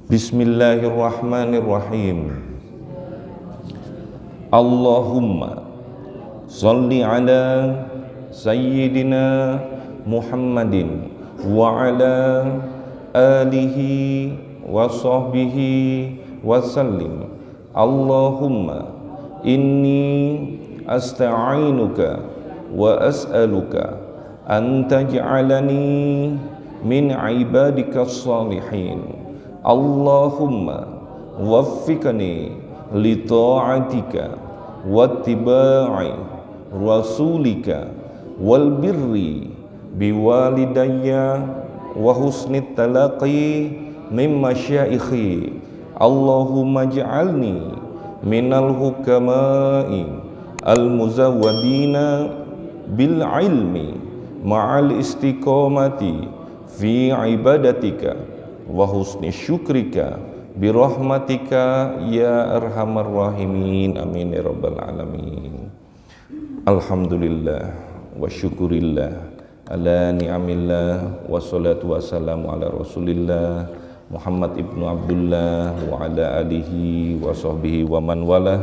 Bismillahirrahmanirrahim. Allahumma sholli ala sayyidina Muhammadin wa ala alihi wa sahbihi wa sallim. Allahumma inni asta'inuka wa as'aluka an taj'alani min ibadika salihin. Allahumma waffiqni li ta'atika wattiba'i rasulika wal birri biwalidayya wa husnit talaqi min masyaikhi. Allahumma ij'alni minal hukama'i al muzawwadina bil ilmi ma'al istiqamati fi ibadatika wa husni syukrika birahmatika ya arhamar rahimin. Amin ya rabbal alamin. Alhamdulillah wa syukurillah ala ni'amillah wa salatu wassalamu ala rasulillah Muhammad ibnu Abdullah wa ala alihi wa sahbihi wa man walah.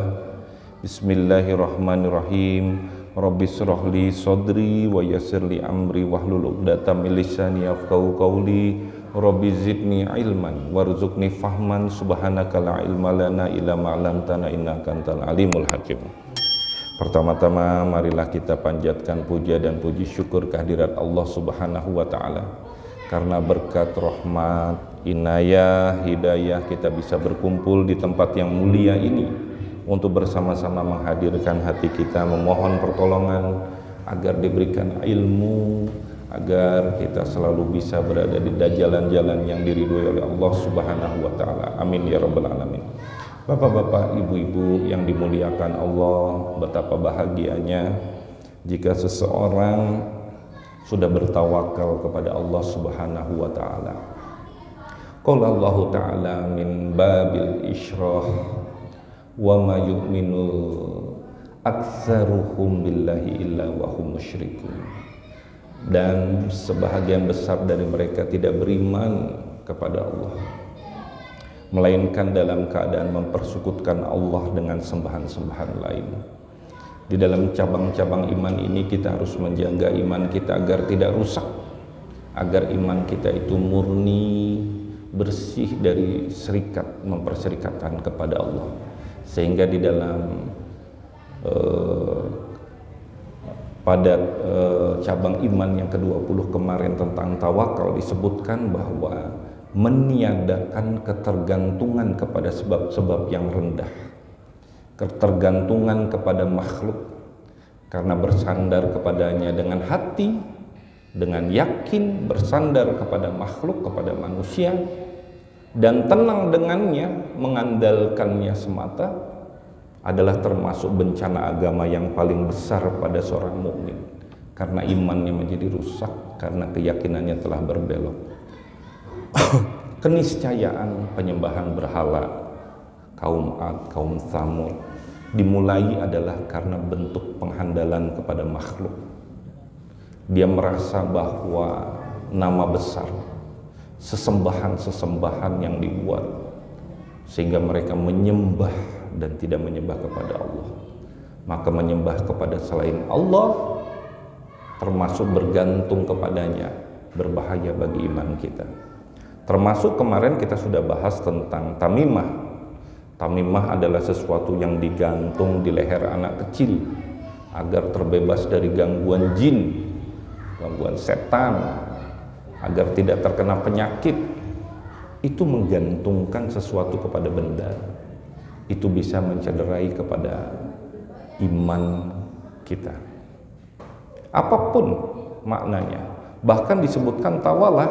Bismillahirrahmanirrahim. Rabbi shrahli sadri wa yassirli amri wahlul 'uqdatam min lisani yafqahu qawli. Rabbi zidni ilman warzuqni fahman. Subhanaka la ilma lana illa ma 'allamtana innaka antal alimul hakim. Pertama-tama marilah kita panjatkan puja dan puji syukur kehadirat Allah Subhanahu wa taala. Karena berkat rahmat, inayah, hidayah kita bisa berkumpul di tempat yang mulia ini untuk bersama-sama menghadirkan hati kita, memohon pertolongan agar diberikan ilmu, agar kita selalu bisa berada di jalan-jalan yang diridhoi oleh Allah Subhanahu wa taala. Amin ya rabbal alamin. Bapak-bapak, ibu-ibu yang dimuliakan Allah, betapa bahagianya jika seseorang sudah bertawakal kepada Allah Subhanahu wa taala. Qala Allah taala min babil isyrah wa ma yu'minu aktsaruhum billahi illa wa hum musyrikun. Dan sebahagian besar dari mereka tidak beriman kepada Allah, melainkan dalam keadaan mempersekutukan Allah dengan sembahan-sembahan lain. Di dalam cabang-cabang iman ini kita harus menjaga iman kita agar tidak rusak, agar iman kita itu murni, bersih dari serikat, memperserikatan kepada Allah. Sehingga di dalam pada cabang iman yang ke-20 kemarin tentang tawakal disebutkan bahwa meniadakan ketergantungan kepada sebab-sebab yang rendah, ketergantungan kepada makhluk, karena bersandar kepadanya dengan hati, dengan yakin bersandar kepada makhluk, kepada manusia, dan tenang dengannya, mengandalkannya semata, adalah termasuk bencana agama yang paling besar pada seorang mukmin, karena imannya menjadi rusak, karena keyakinannya telah berbelok. Keniscayaan penyembahan berhala kaum Ad, kaum Tsamud dimulai adalah karena bentuk penghandalan kepada makhluk. Dia merasa bahwa nama besar, sesembahan-sesembahan yang dibuat, sehingga mereka menyembah dan tidak menyembah kepada Allah. Maka menyembah kepada selain Allah, termasuk bergantung kepadanya, berbahaya bagi iman kita. Termasuk kemarin kita sudah bahas tentang tamimah. Tamimah adalah sesuatu yang digantung di leher anak kecil agar terbebas dari gangguan jin, gangguan setan, agar tidak terkena penyakit. Itu menggantungkan sesuatu kepada benda. Itu bisa mencederai kepada iman kita, apapun maknanya. Bahkan disebutkan tawalah.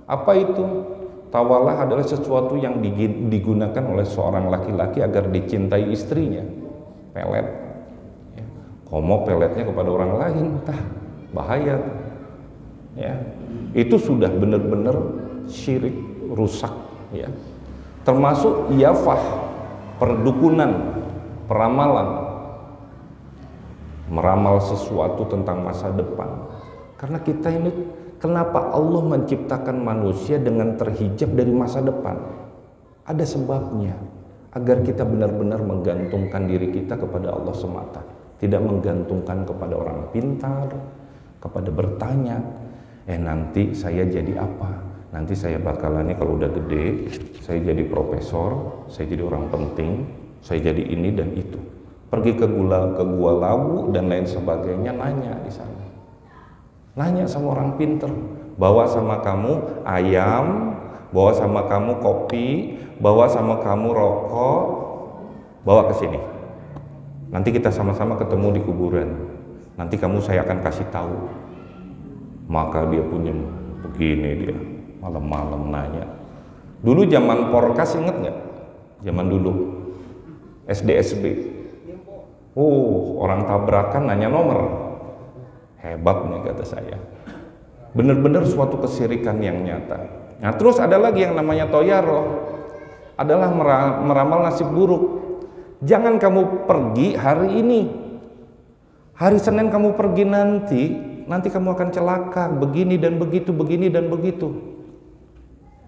Apa itu? Tawalah adalah sesuatu yang digunakan oleh seorang laki-laki agar dicintai istrinya. Pelet, komo peletnya kepada orang lain, bahaya. Ya, itu sudah benar-benar syirik, rusak. Ya, termasuk iyafah, perdukunan, peramalan, meramal sesuatu tentang masa depan. Karena kita ini, kenapa Allah menciptakan manusia dengan terhijab dari masa depan? Ada sebabnya, agar kita benar-benar menggantungkan diri kita kepada Allah semata, tidak menggantungkan kepada orang pintar, kepada bertanya, nanti saya jadi apa? Nanti saya bakalannya kalau udah gede, saya jadi profesor, saya jadi orang penting, saya jadi ini dan itu. Pergi ke gua lawu dan lain sebagainya, nanya di sana. Nanya sama orang pinter, bawa sama kamu ayam, bawa sama kamu kopi, bawa sama kamu rokok, bawa ke sini. Nanti kita sama-sama ketemu di kuburan. Nanti saya akan kasih tahu. Maka dia punya begini, dia malam-malam nanya. Dulu zaman porkas, inget nggak? Zaman dulu SD SB. Orang tabrakan nanya nomor. Hebat nih kata saya. Benar-benar suatu kesirikan yang nyata. Nah, terus ada lagi yang namanya toyaro, adalah meramal nasib buruk. Jangan kamu pergi hari ini, hari Senin kamu pergi nanti kamu akan celaka, begini dan begitu, begini dan begitu.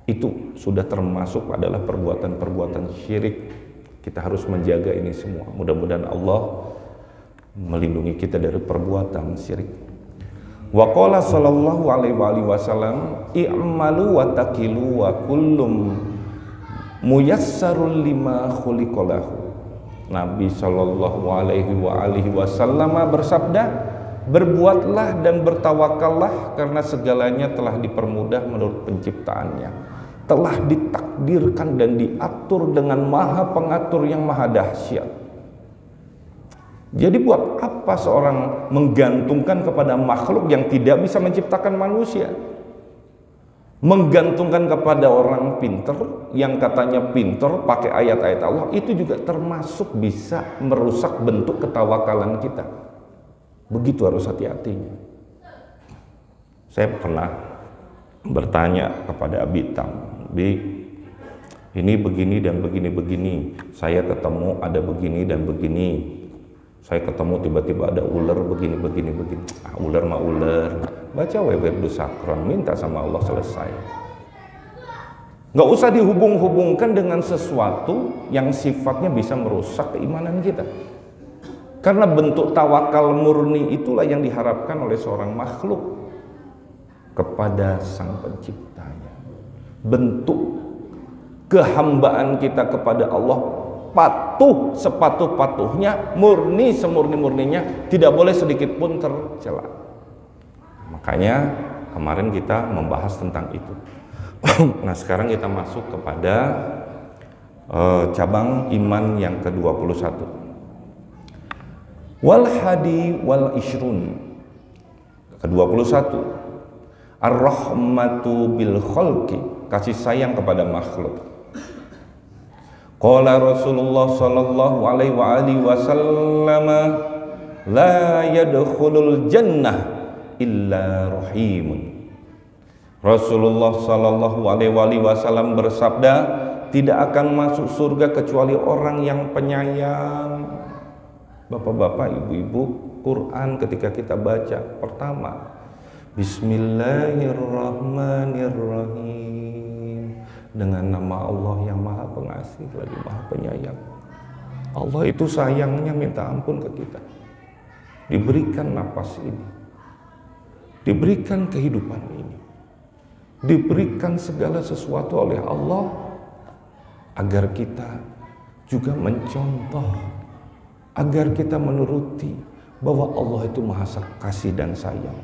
Itu sudah termasuk adalah perbuatan-perbuatan syirik. Kita harus menjaga ini semua. Mudah-mudahan Allah melindungi kita dari perbuatan syirik. Wa qala sallallahu alaihi wasallam, i'malu wa taqilu wa kullum muyassarul lima khuliqalahu. Nabi sallallahu alaihi wasallam bersabda, berbuatlah dan bertawakallah karena segalanya telah dipermudah menurut penciptaannya, telah ditakdirkan dan diatur dengan Maha Pengatur yang maha dahsyat. Jadi buat apa seorang menggantungkan kepada makhluk yang tidak bisa menciptakan manusia? Menggantungkan kepada orang pinter yang katanya pinter pakai ayat-ayat Allah, itu juga termasuk bisa merusak bentuk ketawakalan kita. Begitu harus hati-hatinya. Saya pernah bertanya kepada Abitam, ini begini dan begini-begini, saya ketemu ada begini dan begini, saya ketemu tiba-tiba ada ular begini. Ular mah ular, baca wirid sakron, minta sama Allah, selesai. Nggak usah dihubung-hubungkan dengan sesuatu yang sifatnya bisa merusak keimanan kita. Karena bentuk tawakal murni itulah yang diharapkan oleh seorang makhluk kepada Sang Penciptanya. Bentuk kehambaan kita kepada Allah patuh sepatuh-patuhnya, murni semurni-murninya, tidak boleh sedikit pun tercela. Makanya kemarin kita membahas tentang itu. Nah, sekarang kita masuk kepada cabang iman yang ke-21. Wal hadi wal ishrun, ke-21, ar-rahmatu bil khalqi, kasih sayang kepada makhluk. Qala Rasulullah sallallahu alaihi wasallam, la yadkhulul jannah illa rahimun. Rasulullah sallallahu alaihi wasallam bersabda, tidak akan masuk surga kecuali orang yang penyayang. Bapak-bapak, ibu-ibu, Quran ketika kita baca pertama, Bismillahirrahmanirrahim, dengan nama Allah yang maha pengasih lagi maha penyayang. Allah itu sayangnya minta ampun ke kita. Diberikan napas ini, diberikan kehidupan ini, diberikan segala sesuatu oleh Allah agar kita juga mencontoh, agar kita menuruti bahwa Allah itu maha kasih dan sayang.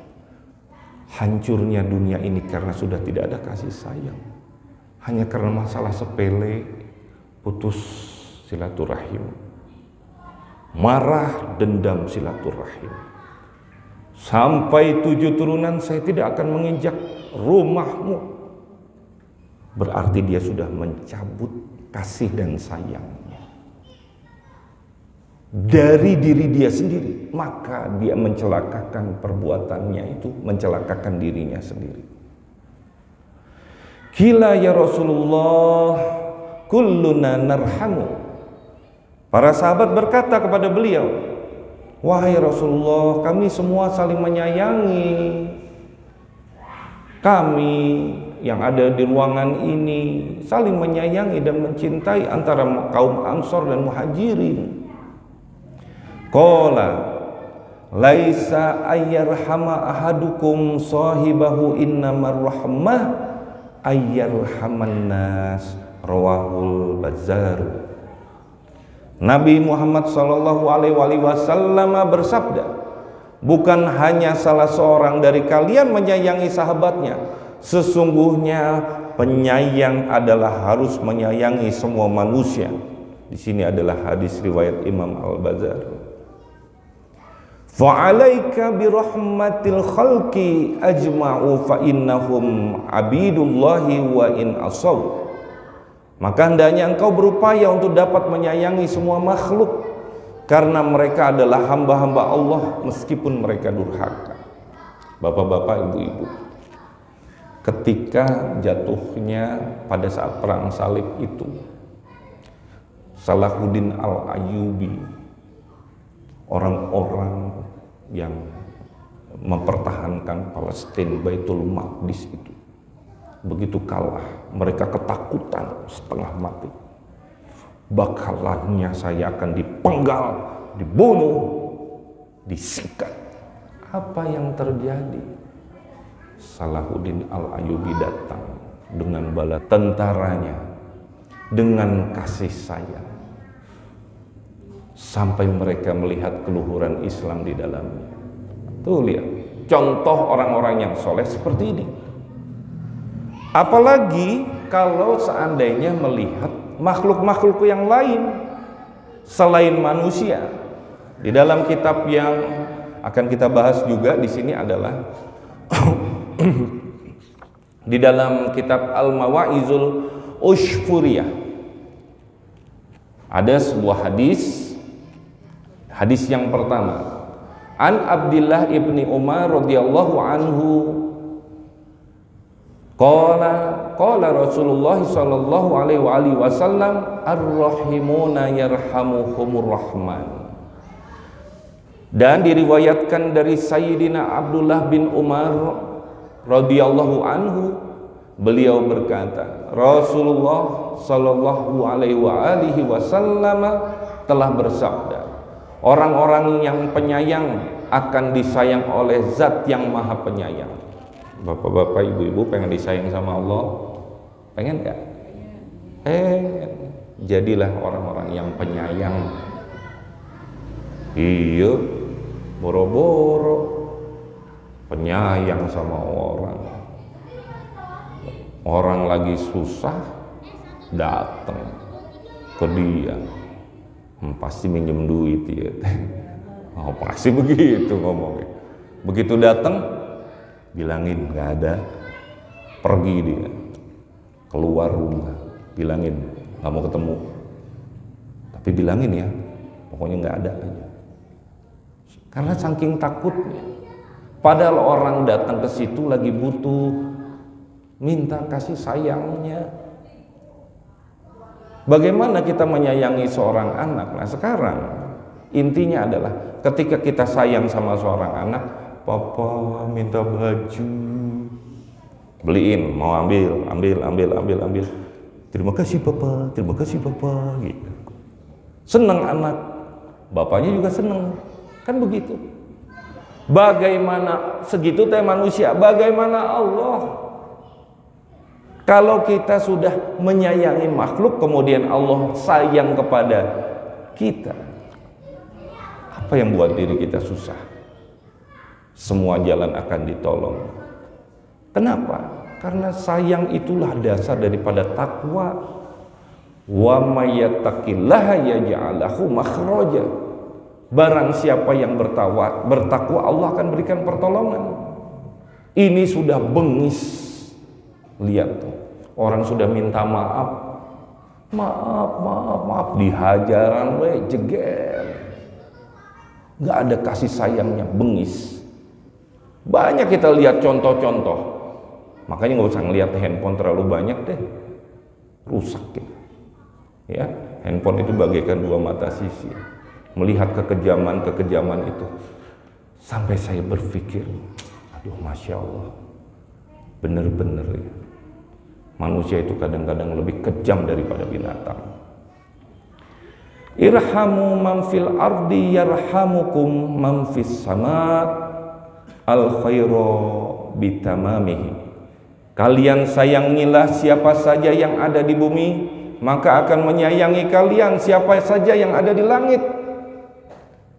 Hancurnya dunia ini karena sudah tidak ada kasih sayang, hanya karena masalah sepele, putus silaturahim, marah, dendam silaturahim. Sampai 7 turunan saya tidak akan menginjak rumahmu, berarti dia sudah mencabut kasih dan sayangnya dari diri dia sendiri, maka dia mencelakakan perbuatannya itu, mencelakakan dirinya sendiri. Qila ya Rasulullah, kulluna narhamu. Para sahabat berkata kepada beliau, wahai Rasulullah, kami semua saling menyayangi. Kami yang ada di ruangan ini saling menyayangi dan mencintai antara kaum Ansor dan Muhajirin. Qala laisa ayyarhama ahadukum sahibahu innamar rahmah ayyarhaman nas, rawahul Bazzar. Nabi Muhammad sallallahu alaihi wasallam bersabda, bukan hanya salah seorang dari kalian menyayangi sahabatnya, sesungguhnya penyayang adalah harus menyayangi semua manusia. Di sini adalah hadis riwayat Imam Al-Bazzar. Fa'alaika birahmatil khalqi ajma'u fa innahum abidullahi wa in asaw. Maka hendaknya engkau berupaya untuk dapat menyayangi semua makhluk, karena mereka adalah hamba-hamba Allah meskipun mereka durhaka. Bapak-bapak, ibu-ibu, ketika jatuhnya pada saat perang salib itu, Salahuddin Al-Ayyubi, orang-orang yang mempertahankan Palestina, Baitul Maqdis itu, begitu kalah, mereka ketakutan setengah mati. Bakalannya saya akan dipenggal, dibunuh, disikat. Apa yang terjadi? Salahuddin Al-Ayyubi datang dengan bala tentaranya, dengan kasih sayang, sampai mereka melihat keluhuran Islam di dalamnya. Tuh lihat, contoh orang-orang yang soleh seperti ini. Apalagi kalau seandainya melihat makhluk-makhluk yang lain selain manusia. Di dalam kitab yang akan kita bahas juga di sini adalah di dalam kitab Al-Mawa'izul Ushfuriyah ada sebuah hadis yang pertama, an Abdillah ibni Umar radhiyallahu anhu qala Rasulullah sallallahu alaihi wasallam ar-rahimuna yarhamuhumur rahman. Dan diriwayatkan dari Sayyidina Abdullah bin Umar radhiyallahu anhu, beliau berkata, Rasulullah sallallahu alaihi wasallam telah bersabda, orang-orang yang penyayang akan disayang oleh Zat yang Maha Penyayang. Bapak-bapak, ibu-ibu pengen disayang sama Allah? Pengen gak? Jadilah orang-orang yang penyayang. Iya, boro-boro penyayang sama orang. Orang lagi susah, datang ke dia, pasti minjem duit ya. Oh, pasti begitu ngomongnya. Begitu datang, bilangin nggak ada, pergi dia keluar rumah, bilangin nggak mau ketemu, tapi bilangin ya, pokoknya nggak ada aja. Karena saking takutnya, padahal orang datang ke situ lagi butuh, minta kasih sayangnya. Bagaimana kita menyayangi seorang anak? Nah sekarang intinya adalah ketika kita sayang sama seorang anak, papa minta baju, beliin, mau ambil. Terima kasih papa gitu. Senang anak, bapaknya juga senang, kan begitu. Bagaimana segitu teh manusia, bagaimana Allah? Kalau kita sudah menyayangi makhluk, kemudian Allah sayang kepada kita, apa yang buat diri kita susah? Semua jalan akan ditolong. Kenapa? Karena sayang itulah dasar daripada takwa. Wa may yattaqillaha yaj'al lahu makhraja. Barang siapa yang bertakwa, Allah akan berikan pertolongan. Ini sudah bengis. Lihat tuh, orang sudah minta maaf, dihajaran we jeger. Nggak ada kasih sayangnya, bengis. Banyak kita lihat contoh-contoh. Makanya nggak usah ngelihat handphone terlalu banyak deh, rusak gitu. Ya, handphone itu bagaikan dua mata sisi. Melihat kekejaman itu, sampai saya berpikir, aduh, masya Allah, bener-bener ya. Manusia itu kadang-kadang lebih kejam daripada binatang. Irhamu man fil ardi yarhamukum man fis sama, al khairu bitamamihi. Kalian sayangilah siapa saja yang ada di bumi, maka akan menyayangi kalian siapa saja yang ada di langit.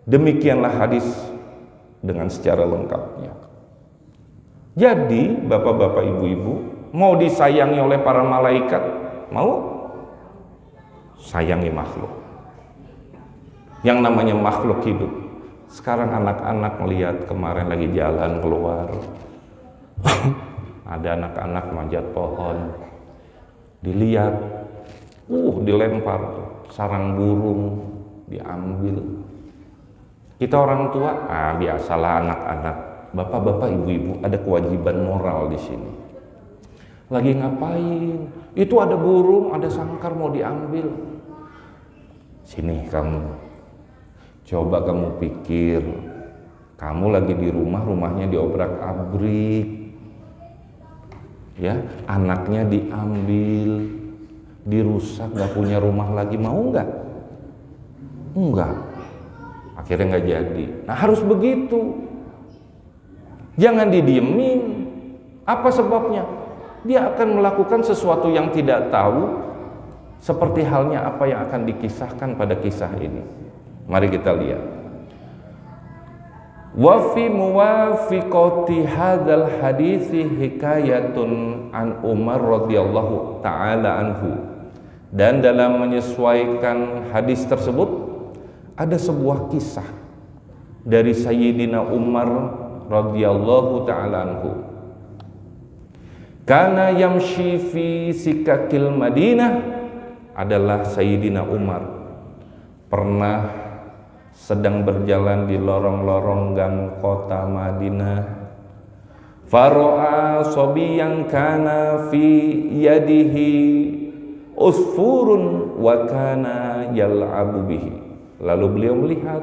Demikianlah hadis dengan secara lengkapnya. Jadi bapak-bapak, ibu-ibu, mau disayangi oleh para malaikat, mau? Sayangi makhluk. Yang namanya makhluk hidup. Sekarang anak-anak melihat, kemarin lagi jalan keluar, ada anak-anak manjat pohon, dilihat, dilempar sarang burung, diambil. Kita orang tua, biasalah anak-anak. Bapak-bapak, ibu-ibu, ada kewajiban moral di sini. Lagi ngapain? Itu ada burung, ada sangkar mau diambil. Sini kamu, coba kamu pikir, kamu lagi di rumah, rumahnya diobrak-abrik, ya, anaknya diambil, dirusak, gak punya rumah lagi, mau nggak? Enggak. Akhirnya nggak jadi. Nah, harus begitu. Jangan didiemin. Apa sebabnya? Dia akan melakukan sesuatu yang tidak tahu, seperti halnya apa yang akan dikisahkan pada kisah ini. Mari kita lihat. Wa fi muwafiqati hadzal hadithi hikayatun an Umar radhiyallahu taala anhu. Dan dalam menyesuaikan hadis tersebut ada sebuah kisah dari Sayyidina Umar radhiyallahu ta'ala anhu. Kana yamshi fi sikakil Madinah, adalah Sayyidina Umar pernah sedang berjalan di lorong-lorong gang kota Madinah. Faro'a sobiyan kana fi yadihi usfurun wa kana yal'abu bihi. Lalu beliau melihat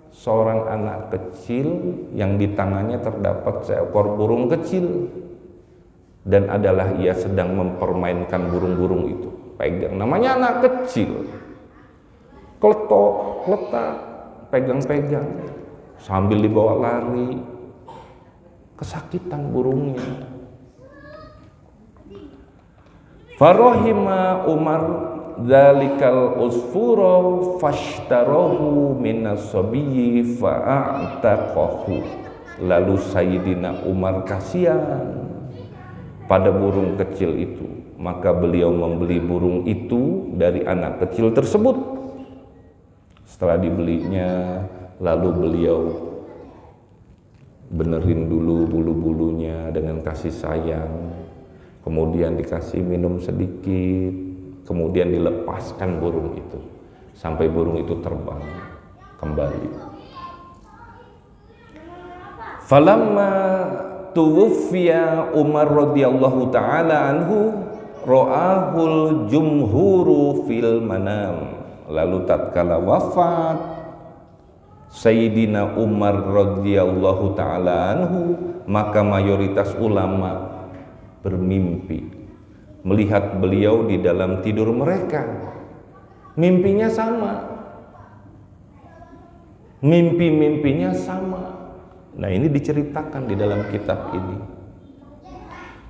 seorang anak kecil yang di tangannya terdapat seekor burung kecil, dan adalah ia sedang mempermainkan burung-burung itu. Pegang, namanya anak kecil, kletok, letak, pegang-pegang, sambil dibawa lari, kesakitan burungnya. Farohima Umar dzalikal usfura fashtarahu minas sabiyyi fa'ataqahu. Lalu Sayyidina Umar kasihan pada burung kecil itu, maka beliau membeli burung itu dari anak kecil tersebut. Setelah dibelinya, lalu beliau benerin dulu bulu-bulunya dengan kasih sayang, kemudian dikasih minum sedikit, kemudian dilepaskan burung itu sampai burung itu terbang kembali. Falamma tuwfiya Umar radhiyallahu taala anhu ra'ahul jumhuru fil manam. Lalu tatkala wafat Sayyidina Umar radhiyallahu taala anhu, maka mayoritas ulama bermimpi melihat beliau di dalam tidur mereka. Mimpinya sama, mimpi-mimpinya sama. Nah, ini diceritakan di dalam kitab ini.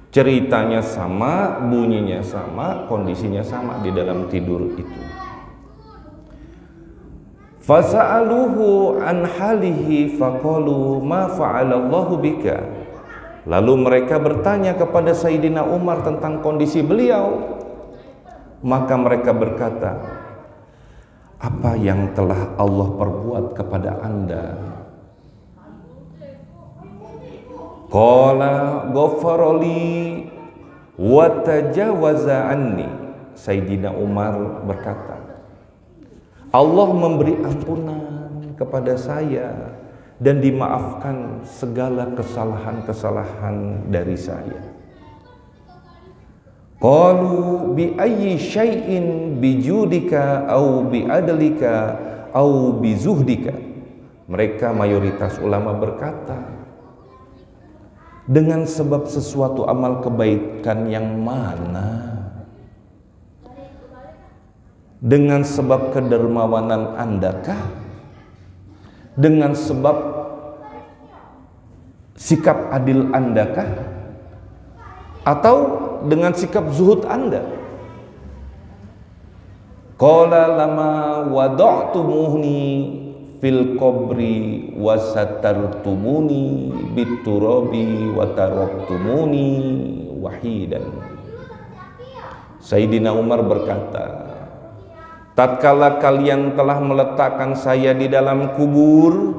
Ceritanya sama, bunyinya sama, kondisinya sama di dalam tidur itu. Fasa'aluhu an halihi faqalu ma fa'alallahu bika. Lalu mereka bertanya kepada Sayyidina Umar tentang kondisi beliau. Maka mereka berkata, apa yang telah Allah perbuat kepada Anda? Qala ghafarali wa tajawaza anni. Sayyidina Umar berkata, Allah memberi ampunan kepada saya dan dimaafkan segala kesalahan-kesalahan dari saya. Qalu bi ayyi syai'in bijudika au bi adlika au bi zuhdika. Mereka mayoritas ulama berkata, dengan sebab sesuatu amal kebaikan yang mana? Dengan sebab kedermawanan Andakah? Dengan sebab sikap adil Andakah? Atau dengan sikap zuhud Anda? Qala lama wada'tumuhni fil qabri wasatartumuni biturabi wataroktumuni wahidan. Sayyidina Umar berkata, tatkala kalian telah meletakkan saya di dalam kubur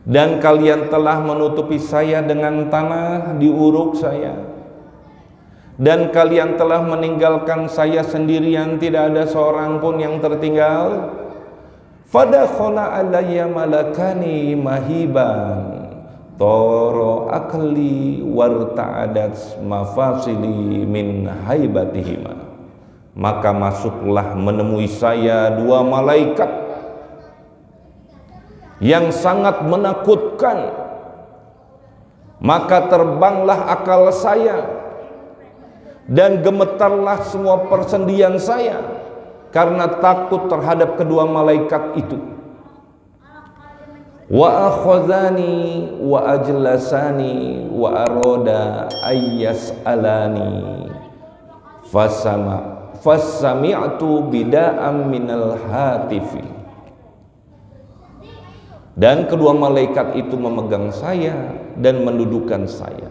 dan kalian telah menutupi saya dengan tanah di uruk saya, dan kalian telah meninggalkan saya sendirian, tidak ada seorang pun yang tertinggal, fadakhala alayya malakani mahiban toro akli warta'adat mafasili min haibatihima. Maka masuklah menemui saya dua malaikat yang sangat menakutkan, maka terbanglah akal saya dan gemetarlah semua persendian saya karena takut terhadap kedua malaikat itu. Wa akhadhani wa ajlasani wa arada ayyas alani fasami'tu bida'am minal hatifi. Dan kedua malaikat itu memegang saya dan mendudukkan saya,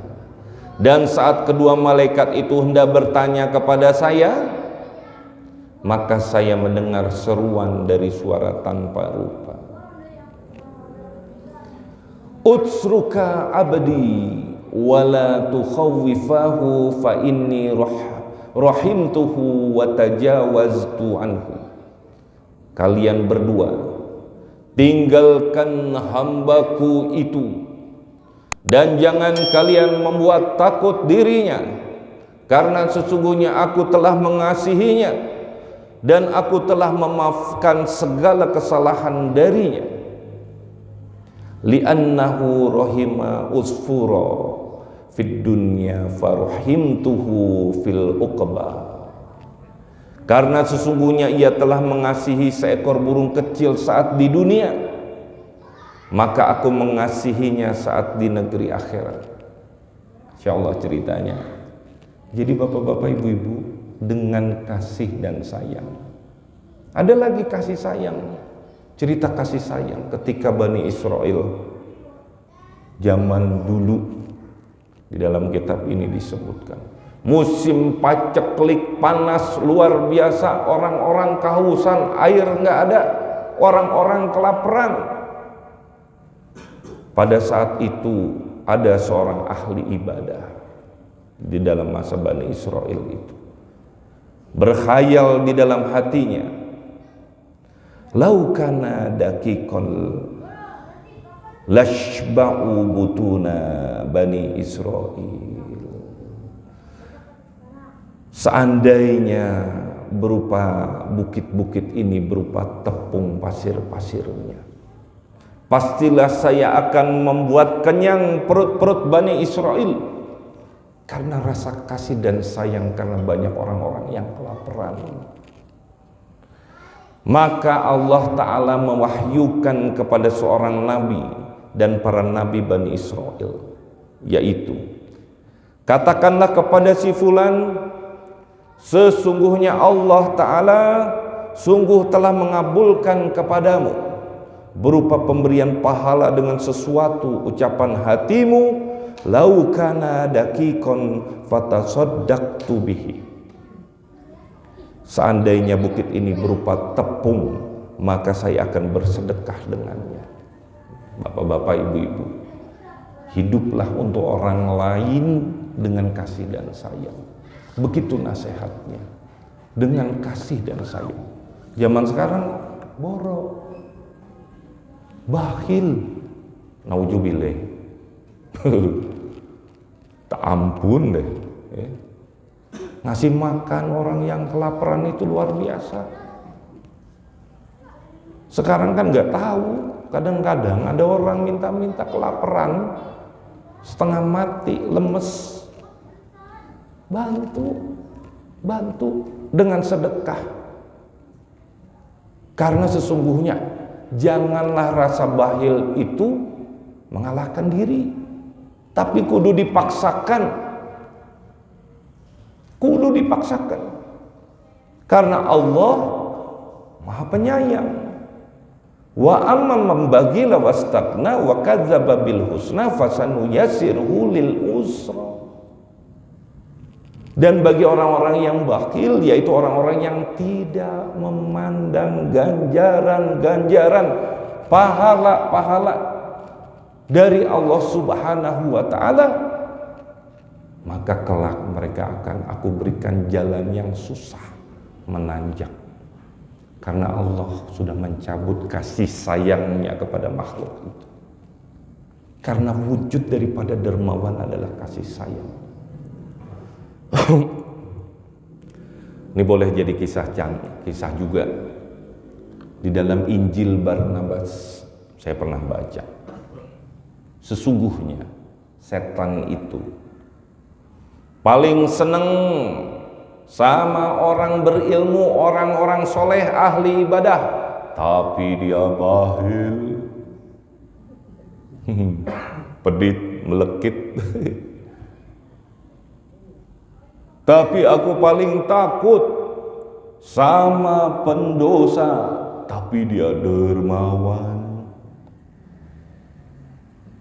dan saat kedua malaikat itu hendak bertanya kepada saya, maka saya mendengar seruan dari suara tanpa rupa. Utsruka abdi wala tukhawwifahu fa inni rahimtuhu wa tajawaztu anhu. Kalian berdua tinggalkan hambaku itu dan jangan kalian membuat takut dirinya, karena sesungguhnya aku telah mengasihinya dan aku telah memaafkan segala kesalahan darinya. Li'annahu rahima usfura fid dunya farahimtuhu fil uqba. Karena sesungguhnya ia telah mengasihi seekor burung kecil saat di dunia, maka aku mengasihinya saat di negeri akhirat. Insyaallah ceritanya. Jadi bapak-bapak, ibu-ibu, dengan kasih dan sayang. Ada lagi kasih sayang, cerita kasih sayang ketika Bani Israel zaman dulu. Di dalam kitab ini disebutkan musim paceklik panas luar biasa, orang-orang kehausan, air nggak ada, orang-orang kelaparan. Pada saat itu ada seorang ahli ibadah di dalam masa Bani Israel itu, berkhayal di dalam hatinya, lau kana dakikon lashba'u butuna Bani Israel. Seandainya berupa bukit-bukit ini berupa tepung pasir-pasirnya, pastilah saya akan membuat kenyang perut-perut Bani Israel, karena rasa kasih dan sayang, karena banyak orang-orang yang kelaparan. Maka Allah Ta'ala mewahyukan kepada seorang nabi dan para nabi Bani Israel, yaitu, katakanlah kepada si fulan, sesungguhnya Allah Ta'ala sungguh telah mengabulkan kepadamu berupa pemberian pahala dengan sesuatu ucapan hatimu, lau kana dakikon fatasaddaqtu bihi. Seandainya bukit ini berupa tepung, maka saya akan bersedekah dengannya. Bapak-bapak, ibu-ibu, hiduplah untuk orang lain dengan kasih dan sayang. Begitu nasihatnya, dengan kasih dan sayang. Zaman sekarang borok, bakhil, naujubillah, tak ampun deh. Ngasih makan orang yang kelaparan itu luar biasa. Sekarang kan nggak tahu, kadang-kadang ada orang minta-minta kelaparan, setengah mati, lemes, bantu. dengan sedekah. Karena sesungguhnya janganlah rasa bakhil itu mengalahkan diri, tapi kudu dipaksakan. Kudu dipaksakan. Karena Allah Maha Penyayang. Wa amman mambagila wastaqna wa kadzdzaba bil husna fasanuyassirhu lil usra. Dan bagi orang-orang yang bakhil, yaitu orang-orang yang tidak memandang ganjaran-ganjaran, pahala-pahala dari Allah Subhanahu wa ta'ala, maka kelak mereka akan aku berikan jalan yang susah, menanjak. Karena Allah sudah mencabut kasih sayangnya kepada makhluk itu. Karena wujud daripada dermawan adalah kasih sayang. Ini boleh jadi kisah juga di dalam Injil Barnabas. Saya pernah baca, sesungguhnya setan itu paling seneng sama orang berilmu, orang-orang soleh, ahli ibadah, tapi dia bakhil, pedit, melekit. Tapi aku paling takut sama pendosa, tapi dia dermawan.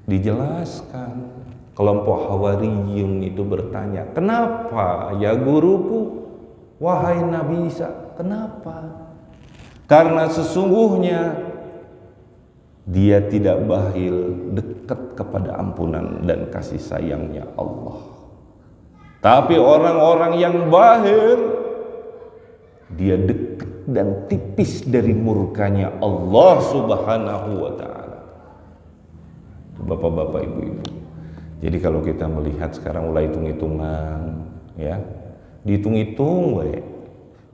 Dijelaskan, kelompok Hawariyun itu bertanya, kenapa ya guruku, wahai Nabi Isa, kenapa? Karena sesungguhnya dia tidak bakhil, dekat kepada ampunan dan kasih sayangnya Allah. Tapi orang-orang yang bakhil, dia dekat dan tipis dari murkanya Allah Subhanahu wa ta'ala. Bapak-bapak, ibu-ibu, jadi kalau kita melihat sekarang mulai hitung-hitungan, ya, dihitung-hitung, we.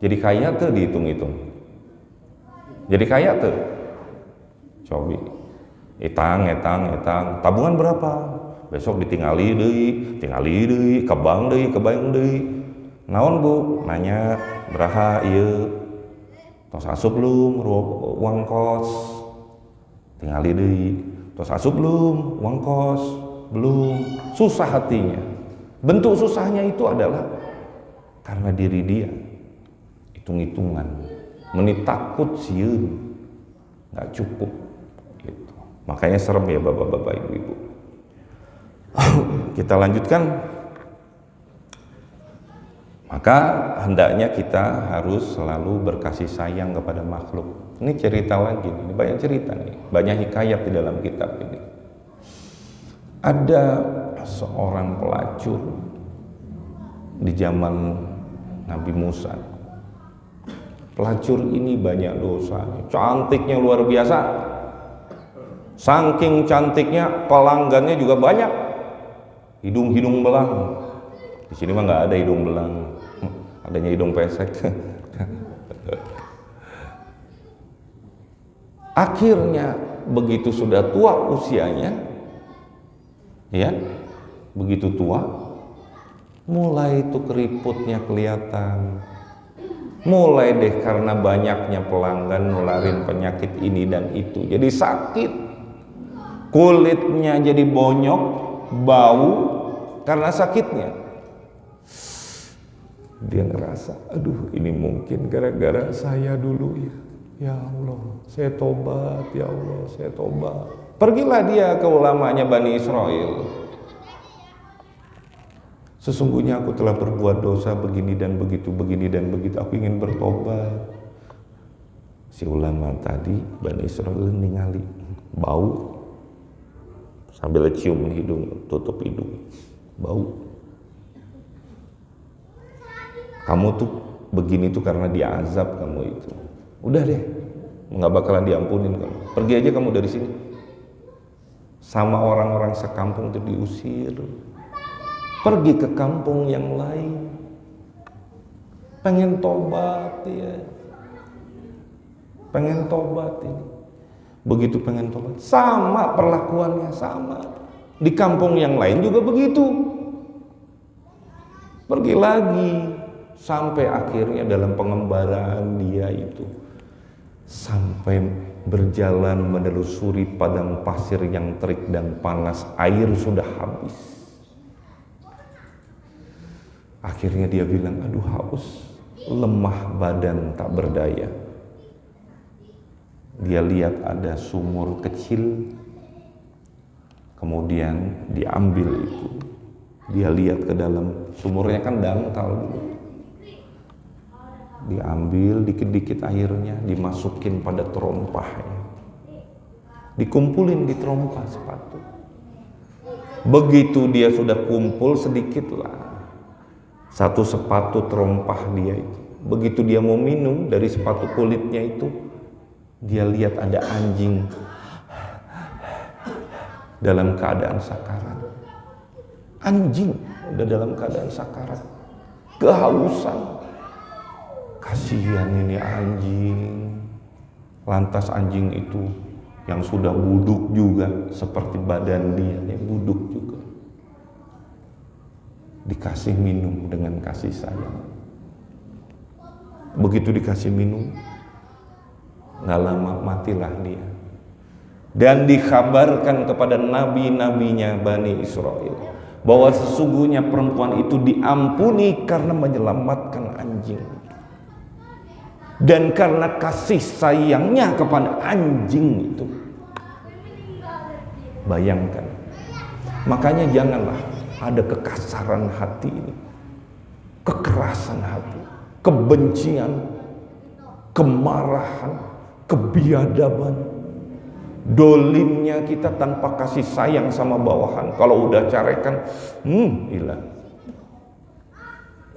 Jadi kaya tuh dihitung-hitung. Jadi kaya tuh. Cobi, etang, tabungan berapa? Besok ditinggali deui, kebang deui. Naon Bu? Nanya, beraha ieu? Tos asup belum uang kos? Tingali deui. Tos asup belum uang kos? Belum. Susah hatinya. Bentuk susahnya itu adalah karena diri dia hitung-hitungan, menit takut sieun, nggak cukup gitu. Makanya serem ya bapak-bapak, ibu-ibu. Kita lanjutkan. Maka hendaknya kita harus selalu berkasih sayang kepada makhluk. Ini cerita lagi, ini banyak cerita nih, banyak hikayat di dalam kitab ini. Ada seorang pelacur di zaman Nabi Musa. Pelacur ini banyak dosa, cantiknya luar biasa. Saking cantiknya pelanggannya juga banyak. Hidung belang. Di sini mah nggak ada hidung belang, adanya hidung pesek. Akhirnya begitu sudah tua usianya, ya, begitu tua, mulai itu keriputnya kelihatan. Mulai deh karena banyaknya pelanggan nularin penyakit ini dan itu, jadi sakit. Kulitnya jadi bonyok, bau karena sakitnya. Dia ngerasa, aduh ini mungkin gara-gara saya dulu ya. Ya Allah, saya tobat, ya Allah, saya tobat. Pergilah dia ke ulamanya Bani Israel. Sesungguhnya aku telah berbuat dosa begini dan begitu, aku ingin bertobat. Si ulama tadi, Bani Israel ningali, bau, sambil cium hidung, tutup hidung, bau. Kamu tuh begini tuh karena diazab kamu itu. Udah deh, nggak bakalan diampunin kamu. Pergi aja kamu dari sini. Sama orang-orang sekampung tuh diusir. Pergi ke kampung yang lain. Pengen tobat ya. Pengen tobat ini. Begitu pengen tobat, sama perlakuannya sama. Di kampung yang lain juga begitu. Pergi lagi. Sampai akhirnya dalam pengembaraan dia itu sampai berjalan menelusuri padang pasir yang terik dan panas, air sudah habis. Akhirnya dia bilang, aduh haus, lemah badan tak berdaya. Dia lihat ada sumur kecil, kemudian diambil itu. Dia lihat ke dalam, sumurnya kan dangkal dulu. Diambil dikit-dikit airnya, dimasukin pada terompahnya, dikumpulin di terompah sepatu. Begitu dia sudah kumpul sedikit lah, satu sepatu terompah dia itu. Begitu dia mau minum dari sepatu kulitnya itu, dia lihat ada anjing dalam keadaan sakarat. Anjing udah dalam keadaan sakarat, kehausan. Kasihan ini anjing. Lantas anjing itu yang sudah buduk juga seperti badan dia, buduk juga, dikasih minum dengan kasih sayang. Begitu dikasih minum, gak lama matilah dia. Dan dikabarkan kepada nabi-nabinya Bani Israel bahwa sesungguhnya perempuan itu diampuni karena menyelamatkan anjing. Dan karena kasih sayangnya kepada anjing itu. Bayangkan. Makanya janganlah ada kekasaran hati ini, kekerasan hati, kebencian, kemarahan, kebiadaban, dolimnya kita tanpa kasih sayang sama bawahan. Kalau udah carekan, hilang.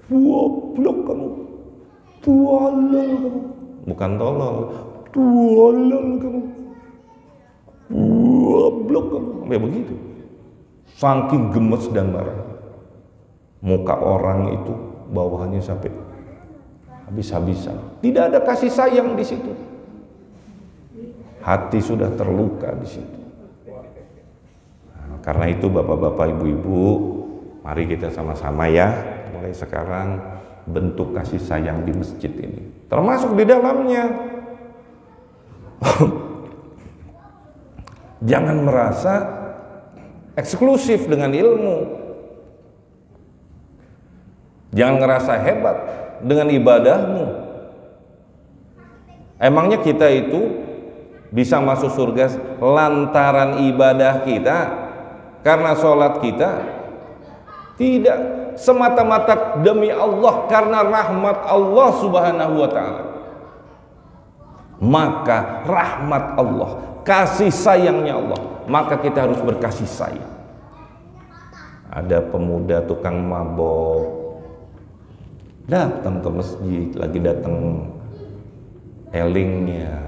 Goblok kamu, tolol kamu, bukan tolol, tolol kamu, goblok kamu, kayak begitu. Saking gemes dan marah, muka orang itu bawahannya sampai habis-habisan. Tidak ada kasih sayang di situ. Hati sudah terluka di situ. Nah, karena itu bapak-bapak, ibu-ibu, mari kita sama-sama ya, mulai sekarang bentuk kasih sayang di masjid ini, termasuk di dalamnya. Jangan merasa eksklusif dengan ilmu. Jangan ngerasa hebat dengan ibadahmu. Emangnya kita itu bisa masuk surga lantaran ibadah kita, karena sholat kita? Tidak, semata-mata demi Allah, karena rahmat Allah subhanahu wa ta'ala. Maka rahmat Allah, kasih sayangnya Allah, maka kita harus berkasih sayang. Ada pemuda tukang mabok datang ke masjid, lagi datang elingnya,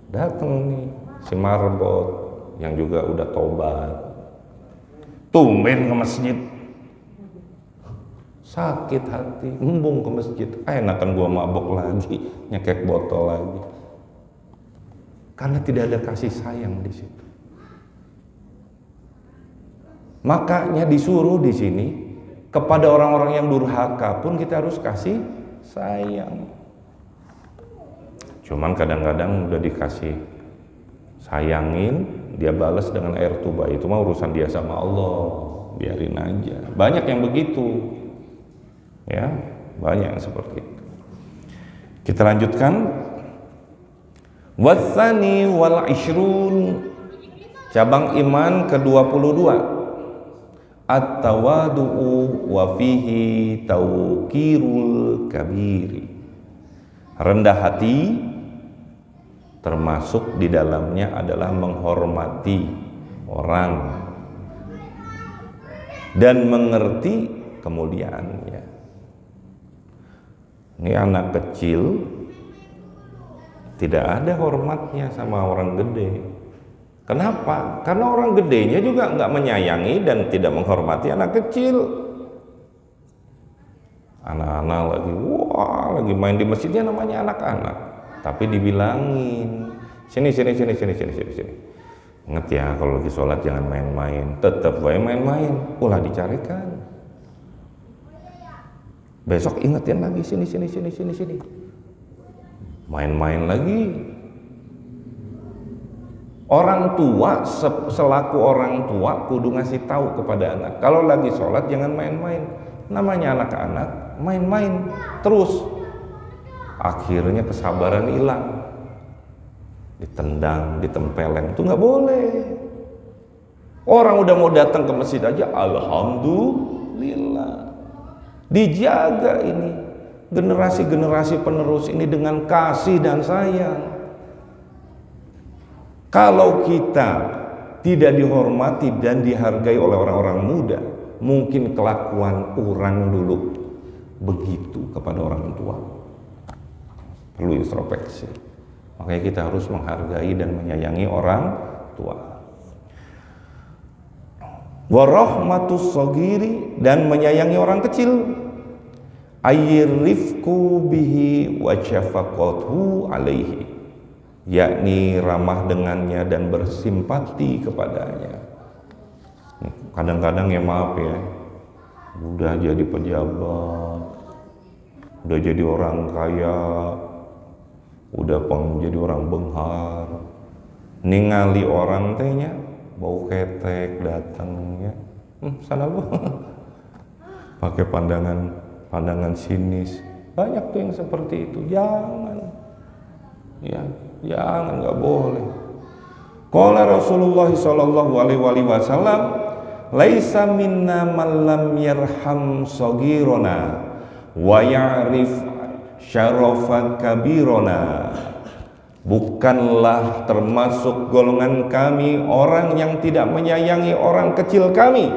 datang nih si marbot yang juga udah tobat, tumben ke masjid, sakit hati, embung ke masjid, enakan gua mabok lagi, nyekek botol lagi, karena tidak ada kasih sayang di situ. Makanya disuruh di sini kepada orang-orang yang durhaka pun kita harus kasih sayang. Cuman kadang-kadang udah dikasih sayangin, dia balas dengan air tuba, itu mah urusan dia sama Allah, biarin aja. Banyak yang begitu, ya, banyak yang seperti itu. Kita lanjutkan. Watsani wal ishrun, cabang iman ke-22. At-tawadu'u wa fihi tawqirul kabiri. Rendah hati, termasuk di dalamnya adalah menghormati orang dan mengerti kemuliaannya. Ini anak kecil tidak ada hormatnya sama orang gede. Kenapa? Karena orang gedenya juga nggak menyayangi dan tidak menghormati anak kecil. Anak-anak lagi main di masjidnya, namanya anak-anak, tapi dibilangin sini. Ingat ya, kalau lagi sholat jangan main-main. Tetap main-main, ulah dicarikan. Besok ingetin lagi, sini. Main-main lagi. Orang tua selaku orang tua kudu ngasih tahu kepada anak, kalau lagi sholat jangan main-main. Namanya anak-anak main-main terus, akhirnya kesabaran hilang, ditendang, ditempeleng, itu nggak boleh. Orang udah mau datang ke masjid aja, alhamdulillah, dijaga ini generasi-generasi penerus ini dengan kasih dan sayang. Kalau kita tidak dihormati dan dihargai oleh orang-orang muda, mungkin kelakuan orang dulu begitu kepada orang tua. Perlu introspeksi. Makanya kita harus menghargai dan menyayangi orang tua. Warahmatus shogiri, dan menyayangi orang kecil. Ayyirifku bihi wa syafaqatuhu alaihi, yakni ramah dengannya dan bersimpati kepadanya. Kadang-kadang ya maaf ya, udah jadi pejabat, udah jadi orang kaya, udah jadi orang benghar, ningali orang tehnya bau ketek datang ya, sana lu pakai pandangan sinis. Banyak tuh yang seperti itu. Jangan ya, jangan, nggak boleh. Qala Rasulullah sallallahu alaihi wasallam, laisa minna man lam yarham saghirana wa ya'rif syarafa kabirana. Bukanlah termasuk golongan kami orang yang tidak menyayangi orang kecil kami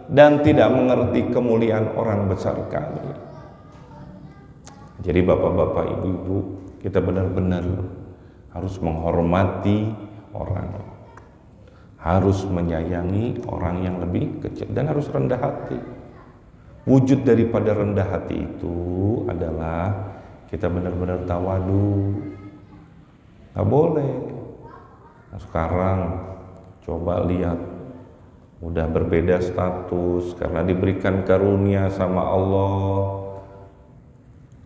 dan tidak mengerti kemuliaan orang besar kami. Jadi bapak-bapak, ibu-ibu, kita benar-benar harus menghormati orang, harus menyayangi orang yang lebih kecil, dan harus rendah hati. Wujud daripada rendah hati itu adalah kita benar-benar tawadu. Nggak boleh. Nah, sekarang coba lihat, udah berbeda status karena diberikan karunia sama Allah,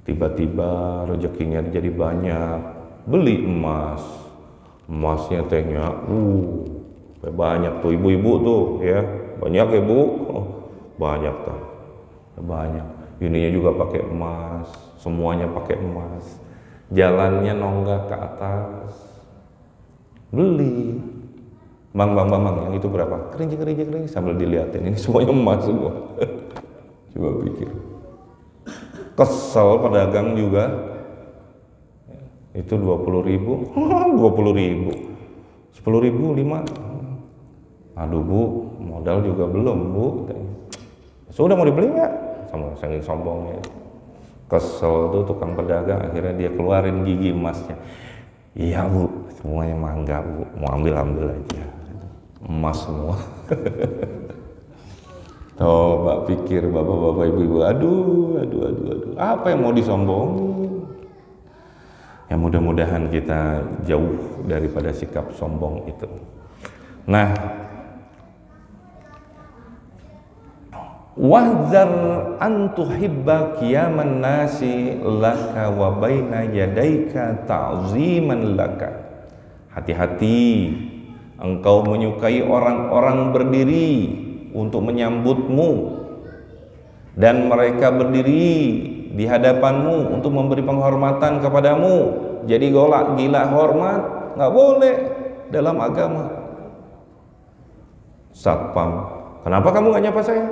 tiba-tiba rezekinya jadi banyak, beli emasnya tehnya banyak tuh, ibu-ibu tuh ya, banyak ya bu, banyak tuh, banyak. Ininya juga pakai emas, semuanya pakai emas, jalannya nonggak ke atas, beli. Bang, yang itu berapa? Kering sambil dilihatin, ini semuanya emas semua. Coba pikir. Kesel pedagang juga. Itu 20.000, 20.000, 10.000, 5. Aduh bu, modal juga belum bu. Sudah mau dibeli nggak? Sama saking sombongnya. Kesel tuh tukang pedagang, akhirnya dia keluarin gigi emasnya. Iya bu, semuanya mangga bu, mau ambil aja, emas semua. Coba pikir bapak-bapak, ibu-ibu, aduh, apa yang mau disombongin? Ya mudah-mudahan kita jauh daripada sikap sombong itu. Nah, wahzar an tuhibba qiyaman nasi laka wa baina yadaika ta'ziman laka. Hati-hati engkau menyukai orang-orang berdiri untuk menyambutmu, dan mereka berdiri di hadapanmu untuk memberi penghormatan kepadamu. Jadi gila hormat nggak boleh dalam agama. Satpam, kenapa kamu nggak nyapa saya?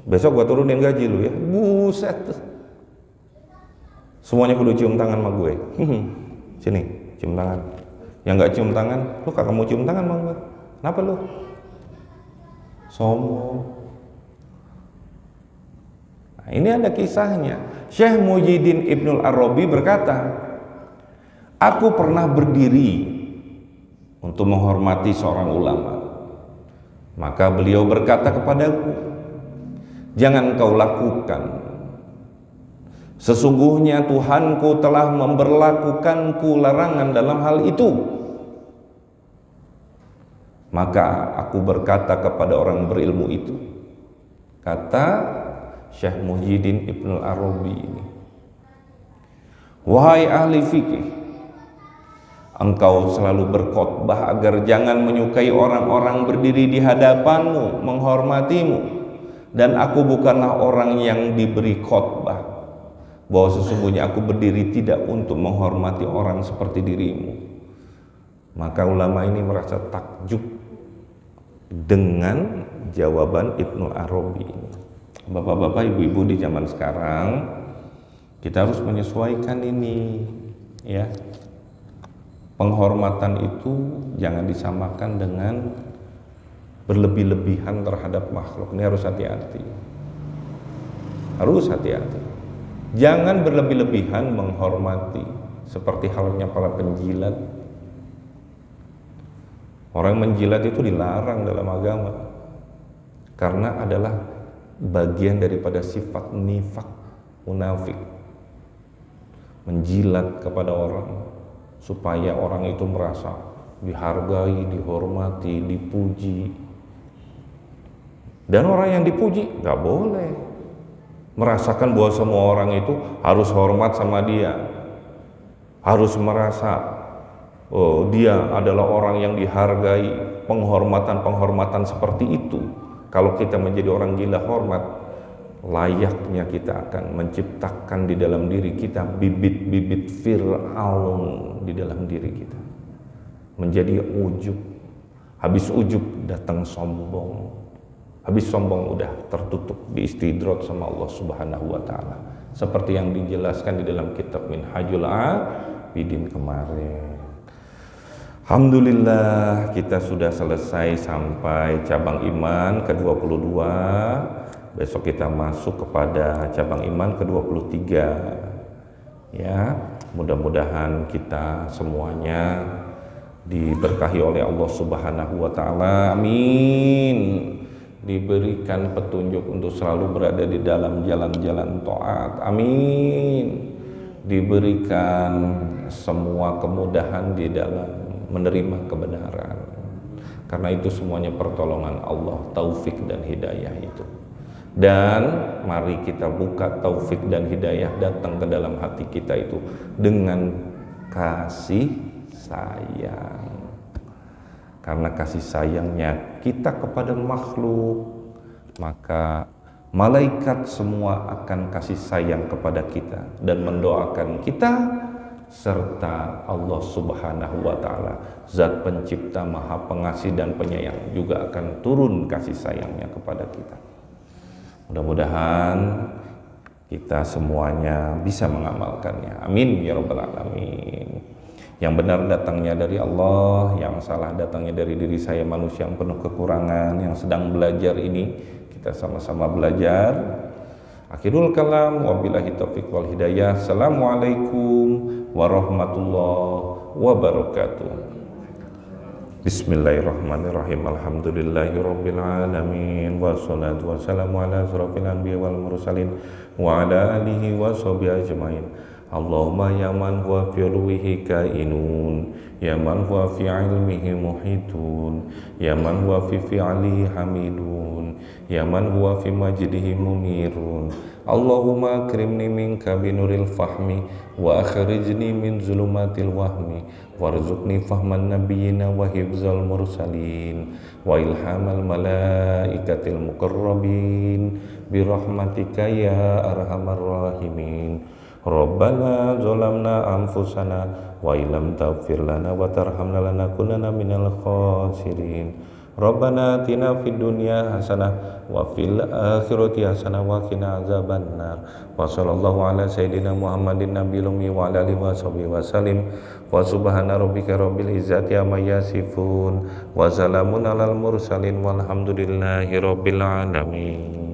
Besok gua turunin gaji lu ya. Buset, semuanya kudu cium tangan sama gue. Sini, cium tangan. Yang nggak cium tangan, lu kagak mau cium tangan sama gue. Kenapa lu? Sombong. Nah, ini ada kisahnya. Syekh Muhyiddin Ibnul Arabi berkata, aku pernah berdiri untuk menghormati seorang ulama. Maka beliau berkata kepadaku, jangan kau lakukan. Sesungguhnya Tuhanku telah memberlakukanku larangan dalam hal itu. Maka aku berkata kepada orang berilmu itu, kata Syekh Muhyiddin Ibnul Arabi ini. Wahai ahli fikih, engkau selalu berkhotbah agar jangan menyukai orang-orang berdiri di hadapanmu, menghormatimu, dan aku bukanlah orang yang diberi khotbah bahwa sesungguhnya aku berdiri tidak untuk menghormati orang seperti dirimu. Maka ulama ini merasa takjub dengan jawaban Ibnu Arabi ini. Bapak-bapak, ibu-ibu di zaman sekarang, kita harus menyesuaikan ini, ya. Penghormatan itu jangan disamakan dengan berlebih-lebihan terhadap makhluk. Ini harus hati-hati. Harus hati-hati. Jangan berlebih-lebihan menghormati, seperti halnya para penjilat. Orang menjilat itu dilarang dalam agama, karena adalah bagian daripada sifat nifak, munafik. Menjilat kepada orang supaya orang itu merasa dihargai, dihormati, dipuji. Dan orang yang dipuji nggak boleh merasakan bahwa semua orang itu harus hormat sama dia, harus merasa oh dia adalah orang yang dihargai, penghormatan seperti itu. Kalau kita menjadi orang gila hormat, layaknya kita akan menciptakan di dalam diri kita bibit-bibit Fir'aun di dalam diri kita, menjadi ujub. Habis ujub datang sombong, habis sombong udah tertutup, diistidrot sama Allah Subhanahu wa Ta'ala, seperti yang dijelaskan di dalam kitab Minhajul Abidin kemarin. Alhamdulillah, kita sudah selesai sampai cabang iman ke-22. Besok kita masuk kepada cabang iman ke-23. Ya, mudah-mudahan kita semuanya diberkahi oleh Allah Subhanahu wa Ta'ala. Amin. Diberikan petunjuk untuk selalu berada di dalam jalan-jalan taat. Amin. Diberikan semua kemudahan di dalam menerima kebenaran. Karena itu semuanya pertolongan Allah, taufik dan hidayah itu. Dan mari kita buka taufik dan hidayah datang ke dalam hati kita itu dengan kasih sayang. Karena kasih sayangnya kita kepada makhluk, maka malaikat semua akan kasih sayang kepada kita dan mendoakan kita, serta Allah Subhanahu wa Ta'ala, Zat pencipta, maha pengasih dan penyayang, juga akan turun kasih sayangnya kepada kita. Mudah-mudahan kita semuanya bisa mengamalkannya. Amin ya rabbal alamin. Yang benar datangnya dari Allah, yang salah datangnya dari diri saya, manusia yang penuh kekurangan, yang sedang belajar ini. Kita sama-sama belajar. Akhirul kalam, wabillahi taufiq wal hidayah. Assalamualaikum warahmatullahi wabarakatuh. Bismillahirrahmanirrahim. Alhamdulillahirabbil alamin, wassalatu wassalamu ala asrofil anbiya wal mursalin wa ala alihi wa sahbihi ajmain. Allahumma ya man huwa fi ruhihi kainun, ya man huwa fi ilmihi muhitun, ya man huwa fi fi'lihi hamidun, ya man huwa fi majdihi munirun. Allahumma akrimni minka binuril fahmi wa akhrijni min zulumatil wahmi warzuqni fahman nabiyyina wa hifzal mursalin wa ilhamal malaikatil muqarrabin birahmatika ya arhamar rahimin. Rabbana zalamna anfusana wa illam taghfir lana wa tarhamna lanakunanna minal khasirin. Rabbana atina fid dunya hasanah wa fil akhirati hasanah wa qina azabannar. Wa sallallahu ala sayyidina Muhammadin nabiyil ummi wa ala alihi washabihi wasallim. Wa subhana rabbika rabbil izzati amma yasifun wa salamun alal mursalin walhamdulillahi rabbil alamin.